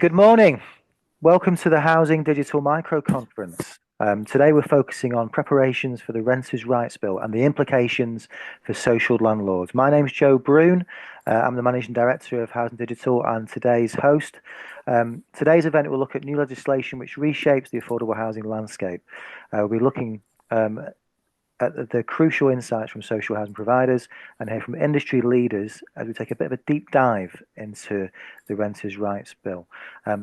Good morning. Welcome to the Housing Digital Micro Conference. Today we're focusing on preparations for the Renters' Rights Bill and the implications for social landlords. My name's Joe Broon. I'm the Managing Director of Housing Digital and today's host. Today's event will look at new legislation which reshapes the affordable housing landscape. We'll be looking at the crucial insights from social housing providers and hear from industry leaders as we take a bit of a deep dive into the Renters' Rights Bill.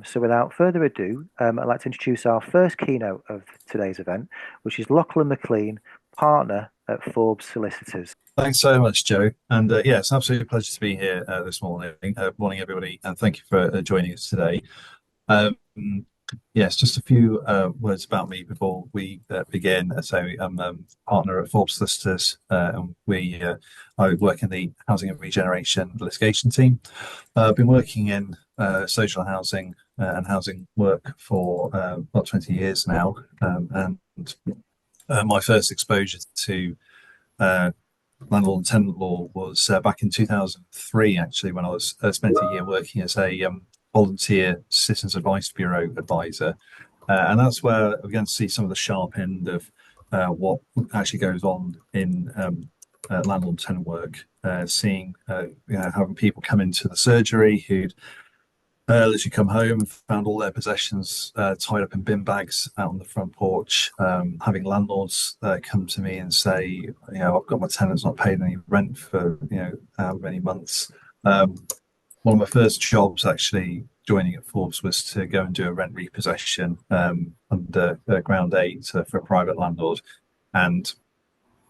So without further ado, I'd like to introduce our first keynote of today's event, which is Lachlan Mclean, partner at Forbes Solicitors. Thanks so much, Joe. And yeah, it's an absolute pleasure to be here this morning. Morning, everybody, and thank you for joining us today. Um, yes, just a few words about me before we begin. So I'm a partner at Forbes Solicitors, and I work in the housing and regeneration litigation team. I've been working in social housing and housing work for about 20 years now, and my first exposure to landlord and tenant law was back in 2003, actually, when I was spent a year working as a volunteer Citizens Advice Bureau advisor. And that's where I began to see some of the sharp end of what actually goes on in landlord and tenant work, seeing having people come into the surgery who'd literally come home and found all their possessions tied up in bin bags out on the front porch. Having landlords come to me and say, I've got my tenants not paid any rent for how many months. One of my first jobs actually joining at Forbes was to go and do a rent repossession under Ground 8 for a private landlord, and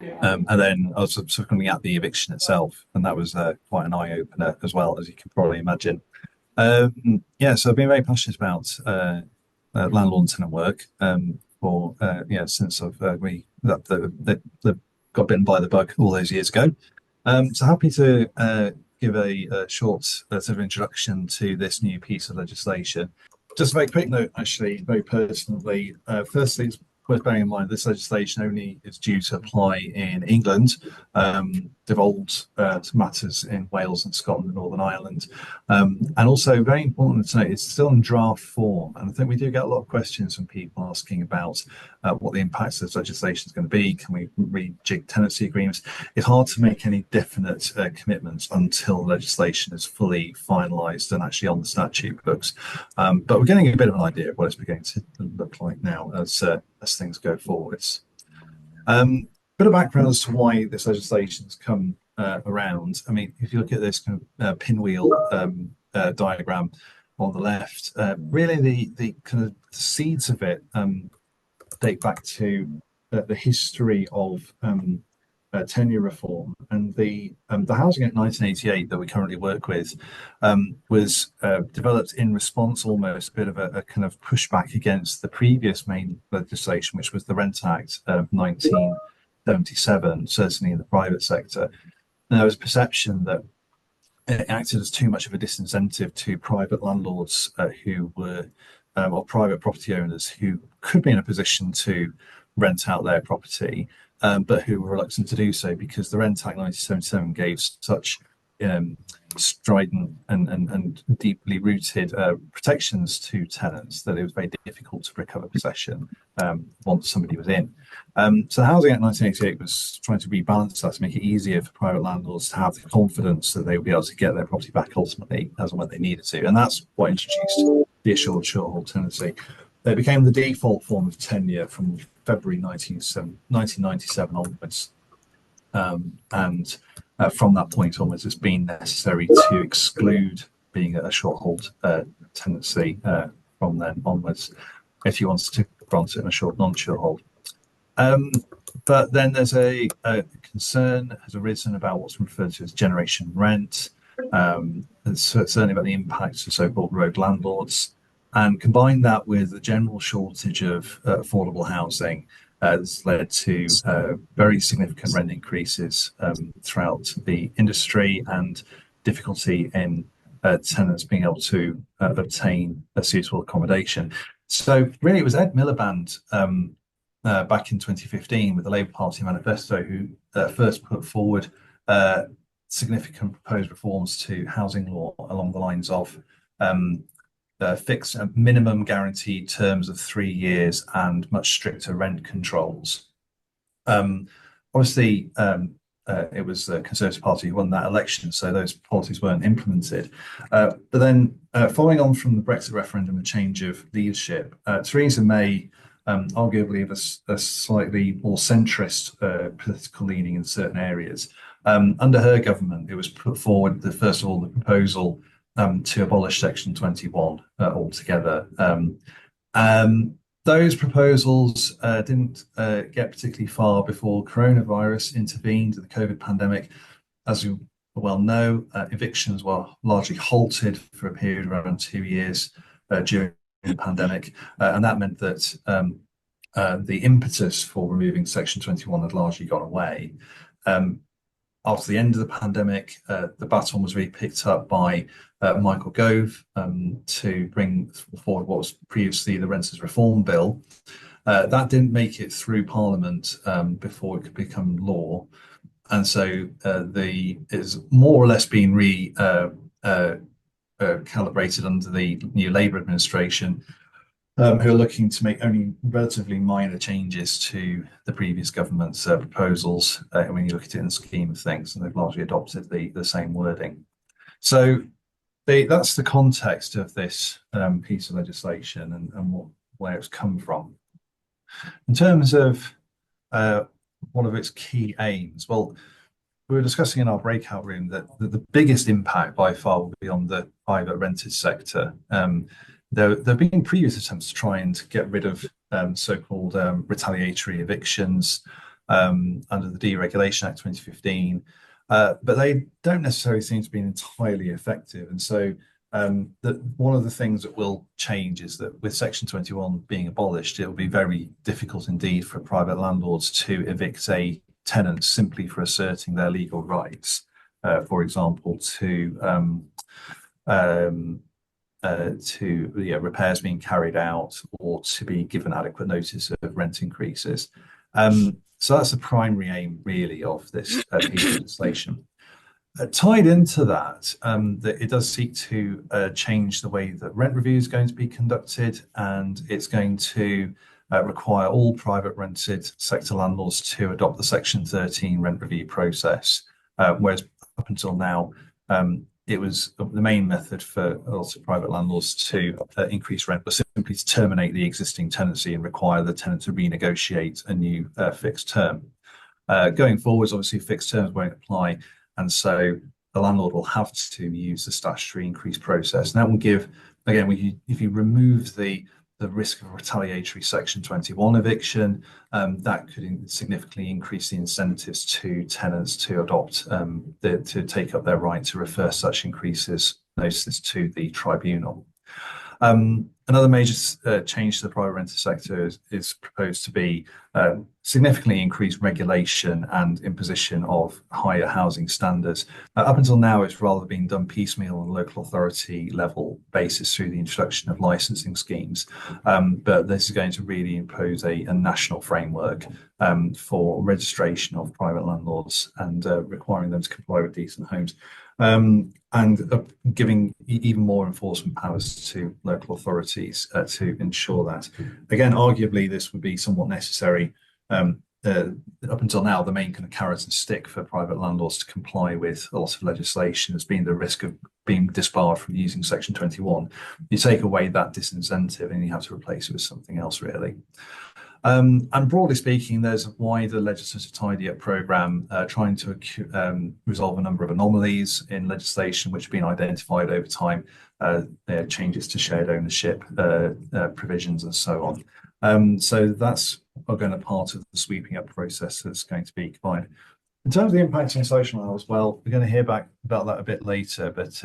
then I was sort of coming at the eviction itself, and that was quite an eye opener as well, as you can probably imagine. So I've been very passionate about landlord and tenant work for since got bitten by the bug all those years ago. So happy to give a short sort of introduction to this new piece of legislation. Just a very quick note, actually, very personally. Firstly, it's worth bearing in mind this legislation only is due to apply in England, devolved to matters in Wales and Scotland and Northern Ireland. And also very important to note, it's still in draft form. And I think we do get a lot of questions from people asking about what the impacts of this legislation is going to be. Can we rejig tenancy agreements? It's hard to make any definite commitments until legislation is fully finalised and actually on the statute books. But we're getting a bit of an idea of what it's beginning to look like now as things go forwards. Bit of background as to why this legislation's come around. I mean, if you look at this kind of pinwheel diagram on the left, really the kind of seeds of it date back to the history of tenure reform, and the Housing Act 1988 that we currently work with was developed in response, almost a bit of a kind of pushback against the previous main legislation, which was the Rent Act of 1977, certainly in the private sector. And there was a perception that it acted as too much of a disincentive to private landlords who were or private property owners who could be in a position to rent out their property, but who were reluctant to do so because the Rent Act 1977 gave such strident and deeply rooted protections to tenants that it was very difficult to recover possession once somebody was in. So the Housing Act 1988 was trying to rebalance that to make it easier for private landlords to have the confidence that they would be able to get their property back ultimately as and when they needed to. And that's what introduced the assured short-hold tenancy. It became the default form of tenure from February 1997 onwards. And from that point onwards, it's been necessary to exclude being a short hold tenancy from then onwards if you want to grant it in a non-short hold. But then there's a concern has arisen about what's referred to as generation rent, and certainly about the impacts of so-called rogue landlords. And combine that with the general shortage of affordable housing has led to very significant rent increases throughout the industry and difficulty in tenants being able to obtain a suitable accommodation. So really it was Ed Miliband back in 2015 with the Labour Party manifesto who first put forward significant proposed reforms to housing law along the lines of fixed minimum guaranteed terms of 3 years and much stricter rent controls. Obviously, it was the Conservative Party who won that election, so those policies weren't implemented. But then, following on from the Brexit referendum and change of leadership, Theresa May arguably of a slightly more centrist political leaning in certain areas. Under her government, it was put forward, first of all, the proposal to abolish Section 21 altogether. Those proposals didn't get particularly far before coronavirus intervened, the COVID pandemic. As you well know, evictions were largely halted for a period of around 2 years during the pandemic, and that meant that the impetus for removing Section 21 had largely gone away. After the end of the pandemic, the baton was really picked up by Michael Gove to bring forward what was previously the Renters Reform Bill. That didn't make it through Parliament before it could become law. And so it's more or less been calibrated under the new Labour administration, who are looking to make only relatively minor changes to the previous government's proposals when you look at it in the scheme of things, and they've largely adopted the same wording. So that's the context of this piece of legislation and where it's come from. In terms of one of its key aims, well, we were discussing in our breakout room that the biggest impact by far will be on the private rented sector. There have been previous attempts to try and get rid of so-called retaliatory evictions under the Deregulation Act 2015, but they don't necessarily seem to be entirely effective. And so one of the things that will change is that with Section 21 being abolished, it will be very difficult indeed for private landlords to evict a tenant simply for asserting their legal rights, for example, to repairs being carried out or to be given adequate notice of rent increases. So that's the primary aim, really, of this piece of legislation. Tied into that, it does seek to change the way that rent review is going to be conducted, and it's going to require all private rented sector landlords to adopt the Section 13 rent review process, whereas up until now, it was the main method for a lot of private landlords to increase rent was simply to terminate the existing tenancy and require the tenant to renegotiate a new fixed term. Going forwards, obviously, fixed terms won't apply, and so the landlord will have to use the statutory increase process. And that will give, again, if you remove the risk of retaliatory Section 21 eviction, that could significantly increase the incentives to tenants to adopt, to take up their right to refer such notices to the tribunal. Another major change to the private rented sector is proposed to be significantly increased regulation and imposition of higher housing standards. Up until now, it's rather been done piecemeal on a local authority level basis through the introduction of licensing schemes. But this is going to really impose a national framework for registration of private landlords and requiring them to comply with decent homes. And giving even more enforcement powers to local authorities to ensure that. Again, arguably, this would be somewhat necessary. Up until now, the main kind of carrot and stick for private landlords to comply with a lot of legislation has been the risk of being disbarred from using Section 21. You take away that disincentive and you have to replace it with something else, really. And broadly speaking, there's a wider legislative tidy-up programme trying to resolve a number of anomalies in legislation which have been identified over time, changes to shared ownership provisions and so on. So that's going to be part of the sweeping up process that's going to be combined. In terms of the impact on social hours, well, we're going to hear back about that a bit later, but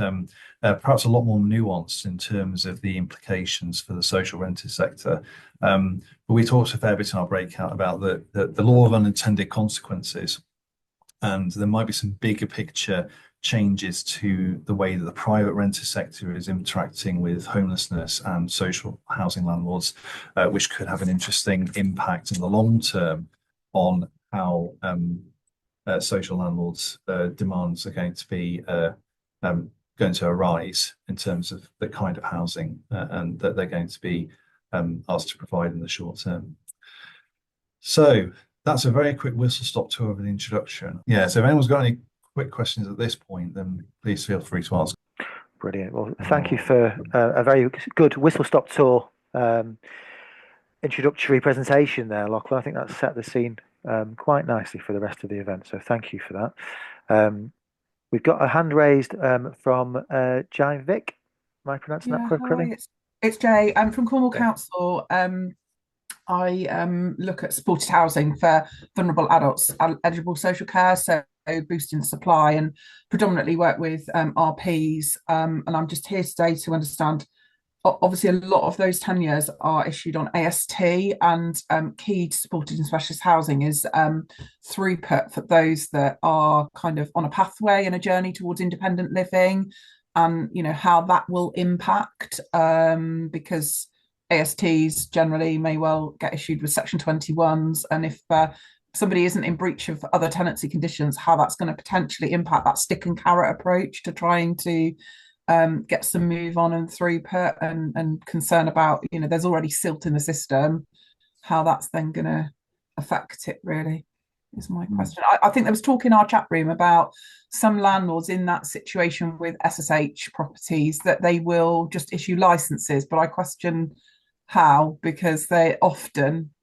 perhaps a lot more nuanced in terms of the implications for the social rented sector. But we talked a fair bit in our breakout about the law of unintended consequences, and there might be some bigger picture changes to the way that the private renter sector is interacting with homelessness and social housing landlords, which could have an interesting impact in the long term on how social landlords' demands are going to be going to arise in terms of the kind of housing and that they're going to be asked to provide in the short term. So that's a very quick whistle-stop tour of the introduction. Yeah, so if anyone's got any quick questions at this point, then please feel free to ask. Brilliant. Well, thank you for a very good whistle-stop tour introductory presentation there, Lachlan. I think that set the scene quite nicely for the rest of the event, so thank you for that. We've got a hand raised from Jai Vic. Am I pronouncing that correctly? Hi, it's Jay. I'm from Cornwall Okay. Council. I look at supported housing for vulnerable adults, eligible social care, so boosting the supply, and predominantly work with RPs. And I'm just here today to understand. Obviously, a lot of those tenures are issued on AST, and key to supported and specialist housing is throughput for those that are kind of on a pathway and a journey towards independent living, and how that will impact because ASTs generally may well get issued with Section 21s, and if somebody isn't in breach of other tenancy conditions, how that's going to potentially impact that stick and carrot approach to trying to get some move on and throughput, and concern about there's already silt in the system, how that's then going to affect it really is my question. I think there was talk in our chat room about some landlords in that situation with SSH properties that they will just issue licenses, but I question how, because they're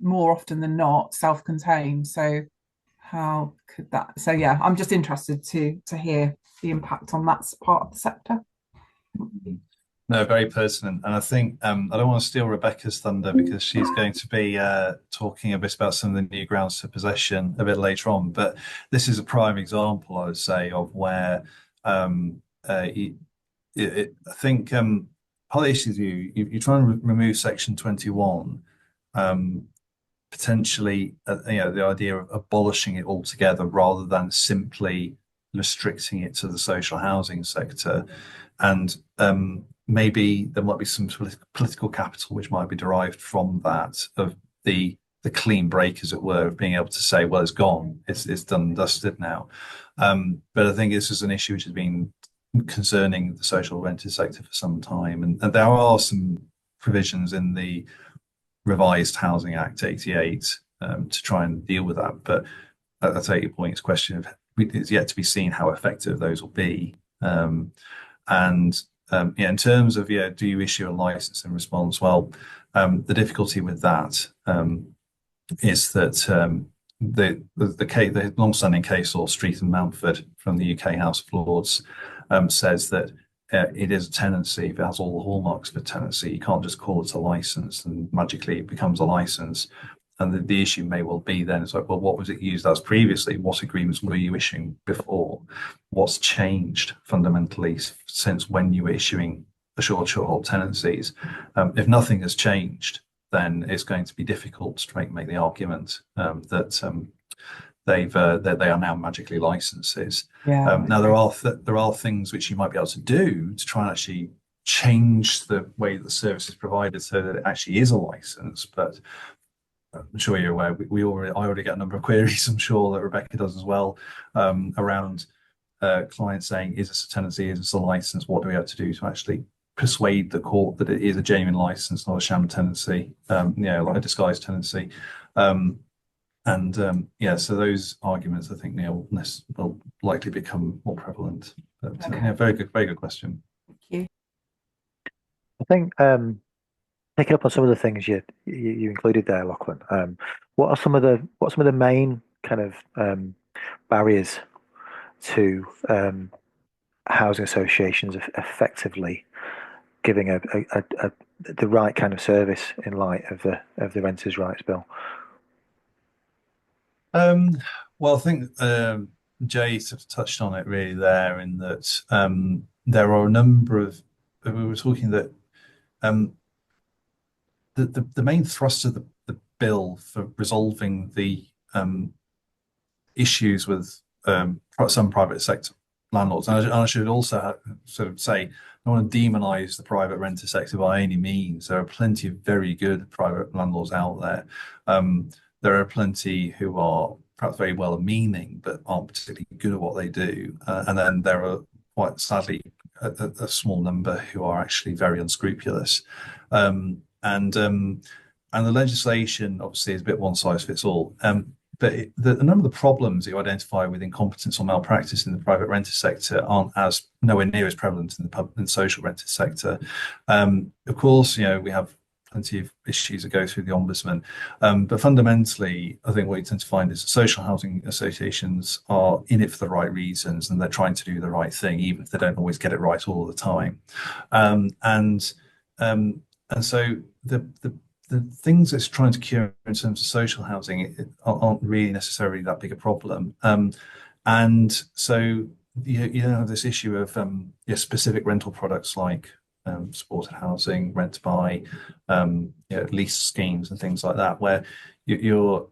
more often than not self-contained. So how could that? So yeah, I'm just interested to hear the impact on that part of the sector. No, very pertinent. And I think I don't want to steal Rebecca's thunder because she's going to be talking a bit about some of the new grounds for possession a bit later on. But this is a prime example, I would say, of where I think part of the issue is you try and remove Section 21, potentially, the idea of abolishing it altogether rather than simply restricting it to the social housing sector. And maybe there might be some political capital which might be derived from that, of the clean break, as it were, of being able to say, well, it's gone, it's done and dusted now. But I think this is an issue which has been concerning the social rented sector for some time, and there are some provisions in the revised Housing Act 88 to try and deal with that. But I take your point. It's a question of, it's yet to be seen how effective those will be. In terms of, do you issue a license in response? Well, the difficulty with that is that the long-standing case law, Street and Mountford from the UK House of Lords, says that it is a tenancy. If it has all the hallmarks of a tenancy, you can't just call it a license and magically it becomes a license. And the issue may well be then, it's like, well, what was it used as previously? What agreements were you issuing before? What's changed fundamentally since when you were issuing the short hold tenancies? If nothing has changed, then it's going to be difficult to make the argument that they are now magically licenses. Yeah. Now there are things which you might be able to do to try and actually change the way that the service is provided so that it actually is a license, but I'm sure you're aware, I already get a number of queries, I'm sure that Rebecca does as well, around clients saying, is this a tenancy, is this a license, what do we have to do to actually persuade the court that it is a genuine license, not a sham tenancy, like a disguised tenancy. So those arguments, I think, will likely become more prevalent. But very good question. Thank you. I think picking up on some of the things you included there, Lachlan. What are some of the main kind of barriers to housing associations effectively giving the right kind of service in light of the Renters' Rights Bill? Well, I think Jay sort of touched on it really there, in that there are a number of, we were talking that the main thrust of the bill for resolving the issues with some private sector landlords, and I should also sort of say, I don't want to demonize the private renter sector by any means. There are plenty of very good private landlords out there. There are plenty who are perhaps very well-meaning but aren't particularly good at what they do. And then there are, quite sadly, a small number who are actually very unscrupulous. And the legislation obviously is a bit one size fits all. But a number of the problems you identify with incompetence or malpractice in the private renter sector aren't as nowhere near as prevalent in the social renter sector. Of course, we have plenty of issues that go through the ombudsman, but fundamentally, I think what you tend to find is that social housing associations are in it for the right reasons, and they're trying to do the right thing, even if they don't always get it right all the time. And so the things it's trying to cure in terms of social housing aren't really necessarily that big a problem. And so you have this issue of specific rental products like supported housing, rent to buy, lease schemes and things like that, where you're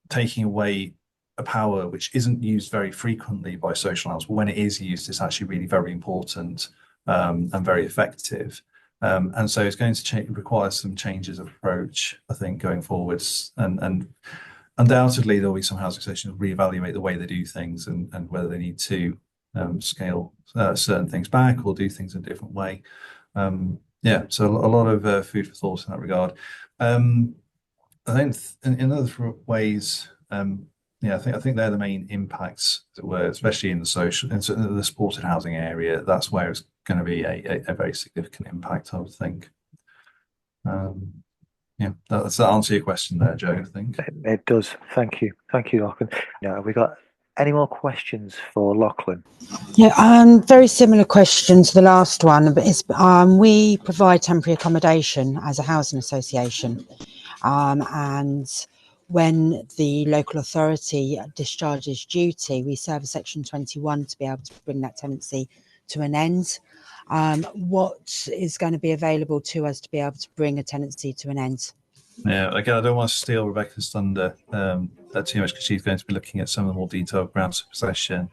taking away a power which isn't used very frequently by social housing. When it is used, it's actually really very important and very effective. And so it's going to require some changes of approach, I think, going forwards. And undoubtedly, there'll be some housing associations reevaluate the way they do things and whether they need to scale certain things back or do things in a different way. So a lot of food for thought in that regard. I think in other ways, I think they're the main impacts, as it were, especially in the supported housing area. That's where it's going to be a very significant impact, I would think. Does that answer your question there, Joe? I think it does. Thank you, Lachlan. Have we got any more questions for Lachlan? Yeah, very similar question to the last one, but it's we provide temporary accommodation as a housing association, and when the local authority discharges duty, we serve a Section 21 to be able to bring that tenancy to an end. What is going to be available to us to be able to bring a tenancy to an end? Yeah, again, I don't want to steal Rebecca's thunder too much, because she's going to be looking at some of the more detailed grounds of possession.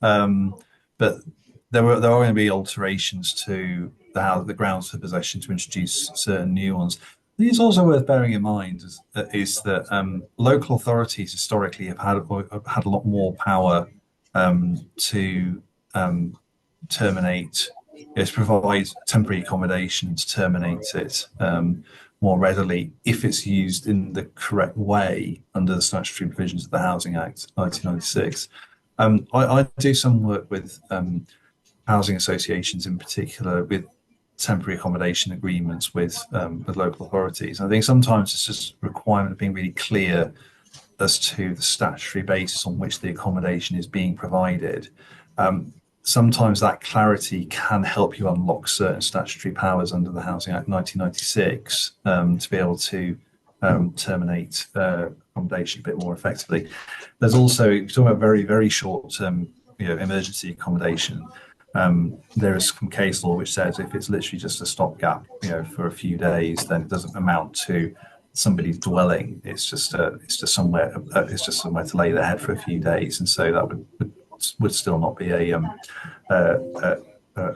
But there are going to be alterations to the grounds of possession to introduce certain new ones. I think it's also worth bearing in mind is that local authorities historically have had a lot more power to terminate, to provide temporary accommodation, to terminate it more readily if it's used in the correct way under the statutory provisions of the Housing Act 1996. I do some work with housing associations, in particular with temporary accommodation agreements with local authorities. I think sometimes it's just a requirement of being really clear as to the statutory basis on which the accommodation is being provided. Sometimes that clarity can help you unlock certain statutory powers under the Housing Act 1996 to be able to terminate accommodation a bit more effectively. There's also, if you're talking about very, very short-term emergency accommodation, there is some case law which says if it's literally just a stopgap, for a few days, then it doesn't amount to somebody's dwelling. It's just somewhere to lay their head for a few days, and so that would still not be a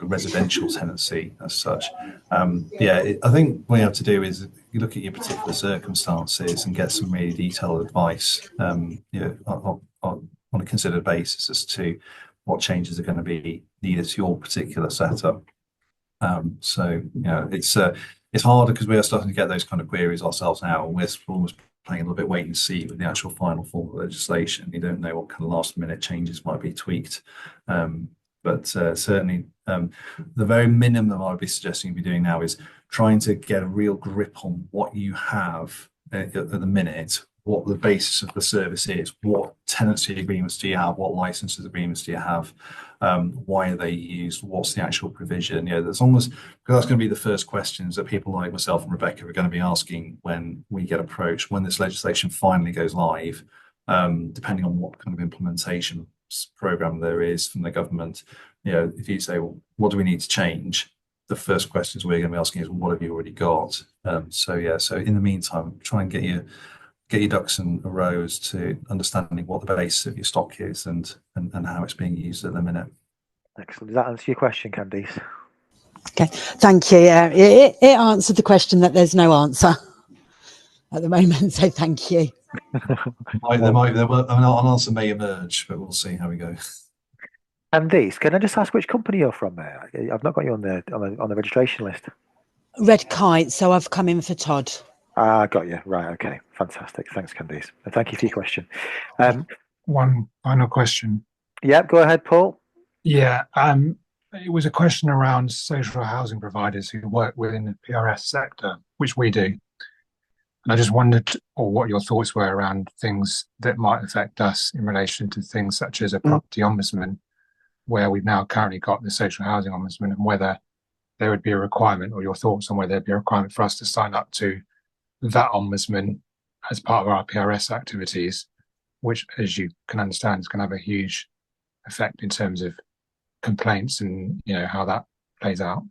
residential tenancy as such. I think what you have to do is you look at your particular circumstances and get some really detailed advice on a considered basis as to what changes are going to be needed to your particular setup. It's harder because we are starting to get those kind of queries ourselves now, and we're almost playing a little bit wait and see with the actual final form of legislation. You don't know what kind of last minute changes might be tweaked. But certainly the very minimum I would be suggesting you be doing now is trying to get a real grip on what you have at the minute, what the basis of the service is, what tenancy agreements do you have, what licenses agreements do you have, why are they used, what's the actual provision. That's almost, because that's going to be the first questions that people like myself and Rebecca are going to be asking when we get approached, when this legislation finally goes live, depending on what kind of implementation program there is from the government. If you say, well, what do we need to change? The first questions we're going to be asking is, well, what have you already got? So in the meantime, try and get your ducks in a row as to understanding what the basis of your stock is and how it's being used at the minute. Excellent. Does that answer your question, Candice? Okay, thank you. Yeah, it answered the question that there's no answer at the moment, so thank you. An answer may emerge, but we'll see how we go. Candice, can I just ask which company you're from there? I've not got you on the registration list. Red Kite, so I've come in for Todd. Ah, got you. Right, okay. Fantastic. Thanks, Candice. And thank you for your question. One final question. Yep, go ahead, Paul. Yeah, it was a question around social housing providers who work within the PRS sector, which we do. And I just wondered, or what your thoughts were around things that might affect us in relation to things such as a property ombudsman, where we've now currently got the social housing ombudsman, and whether there would be a requirement, or your thoughts on whether there'd be a requirement for us to sign up to that ombudsman as part of our PRS activities, which, as you can understand, is going to have a huge effect in terms of complaints and how that plays out.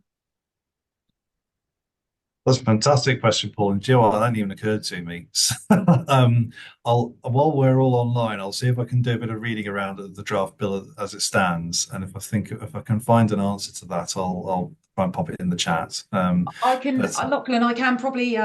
That's a fantastic question, Paul. And do you know what? That hadn't even occurred to me. While we're all online, I'll see if I can do a bit of reading around the draft bill as it stands, and if I can find an answer to that, I'll try and pop it in the chat. Lachlan, I can probably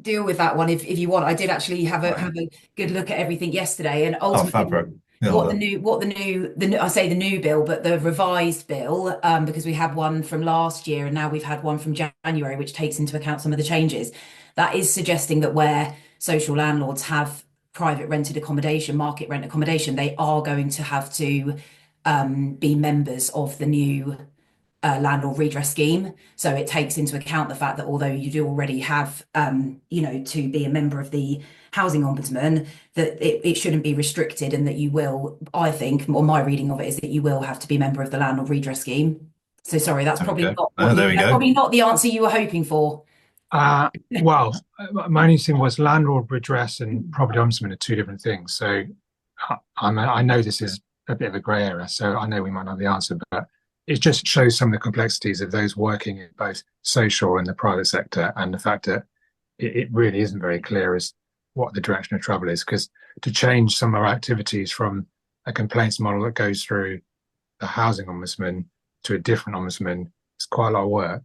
deal with that one if you want. I did actually have a good look at everything yesterday, and ultimately the new bill, but the revised bill, because we had one from last year and now we've had one from January, which takes into account some of the changes. That is suggesting that where social landlords have private rented accommodation, market rent accommodation, they are going to have to be members of the new landlord redress scheme. So it takes into account the fact that although you do already have, to be a member of the housing ombudsman, that it shouldn't be restricted, and that you will, I think, or my reading of it is that you will have to be a member of the landlord redress scheme. So sorry, that's probably not the answer you were hoping for. Well, my only thing was landlord redress and property ombudsman are two different things. So I know this is a bit of a grey area, so I know we might not have the answer, but it just shows some of the complexities of those working in both social and the private sector, and the fact that it really isn't very clear as what the direction of travel is, because to change some of our activities from a complaints model that goes through the housing ombudsman to a different ombudsman, it's quite a lot of work,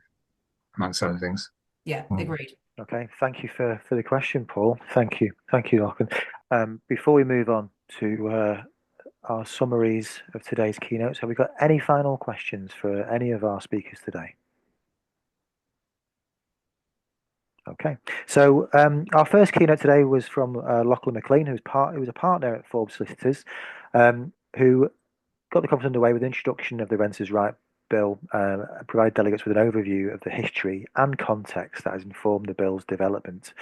amongst other things. Yeah, agreed. Okay, thank you for the question, Paul. Thank you, Lachlan. Before we move on to our summaries of today's keynotes, have we got any final questions for any of our speakers today? Okay, so our first keynote today was from Lachlan Mclean, who was a partner at Forbes Solicitors, who got the conference underway with the introduction of the Renters' Right Bill, and provided delegates with an overview of the history and context that has informed the bill's development.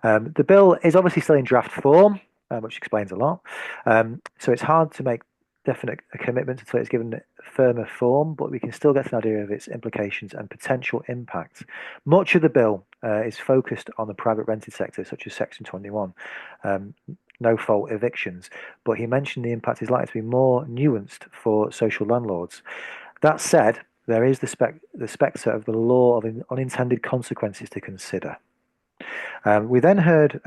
The bill is obviously still in draft form, which explains a lot. So it's hard to make definite commitments until it's given firmer form, but we can still get an idea of its implications and potential impact. Much of the bill is focused on the private rented sector, such as Section 21, no-fault evictions, but he mentioned the impact is likely to be more nuanced for social landlords. That said, there is the spectre of the law of unintended consequences to consider. We then heard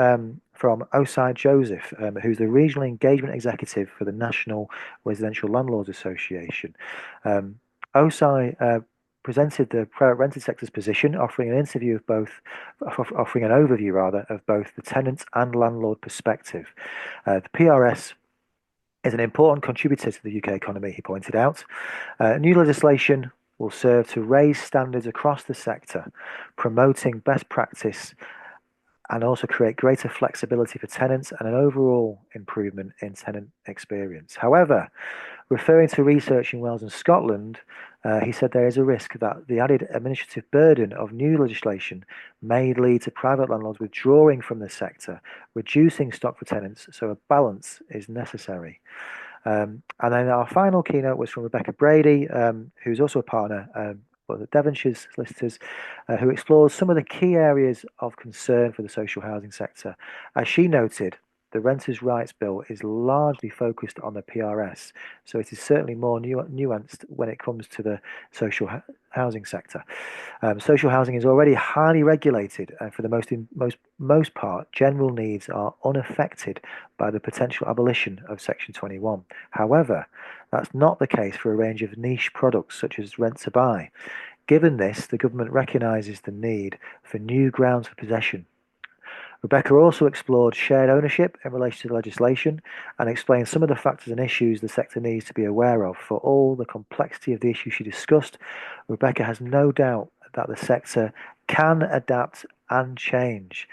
from Osai Joseph, who's the Regional Engagement Executive for the National Residential Landlords Association. Osai presented the private rented sector's position, offering an overview of both the tenant and landlord perspective. The PRS is an important contributor to the UK economy, he pointed out. New legislation will serve to raise standards across the sector, promoting best practice, and also create greater flexibility for tenants and an overall improvement in tenant experience. However, referring to research in Wales and Scotland, he said there is a risk that the added administrative burden of new legislation may lead to private landlords withdrawing from the sector, reducing stock for tenants, so a balance is necessary. And then our final keynote was from Rebecca Brady, who's also a partner for the Devonshire Solicitors, who explores some of the key areas of concern for the social housing sector. As she noted, the Renters' Rights Bill is largely focused on the PRS, so it is certainly more nuanced when it comes to the social housing sector. Social housing is already highly regulated, and for the most part, general needs are unaffected by the potential abolition of Section 21. However, that's not the case for a range of niche products such as rent to buy. Given this, the government recognises the need for new grounds for possession. Rebecca also explored shared ownership in relation to the legislation and explained some of the factors and issues the sector needs to be aware of. For all the complexity of the issue she discussed, Rebecca has no doubt that the sector can adapt and change.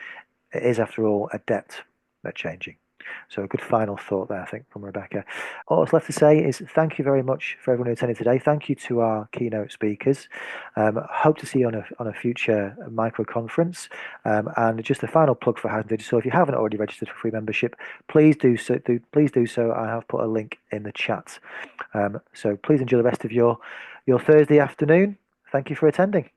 It is, after all, adept at changing. So a good final thought there, I think, from Rebecca. All that's left to say is thank you very much for everyone who attended today. Thank you to our keynote speakers. Hope to see you on a future micro conference. And just a final plug for Housing Digital. If you haven't already registered for free membership, please do so. Please do so. I have put a link in the chat. So please enjoy the rest of your Thursday afternoon. Thank you for attending.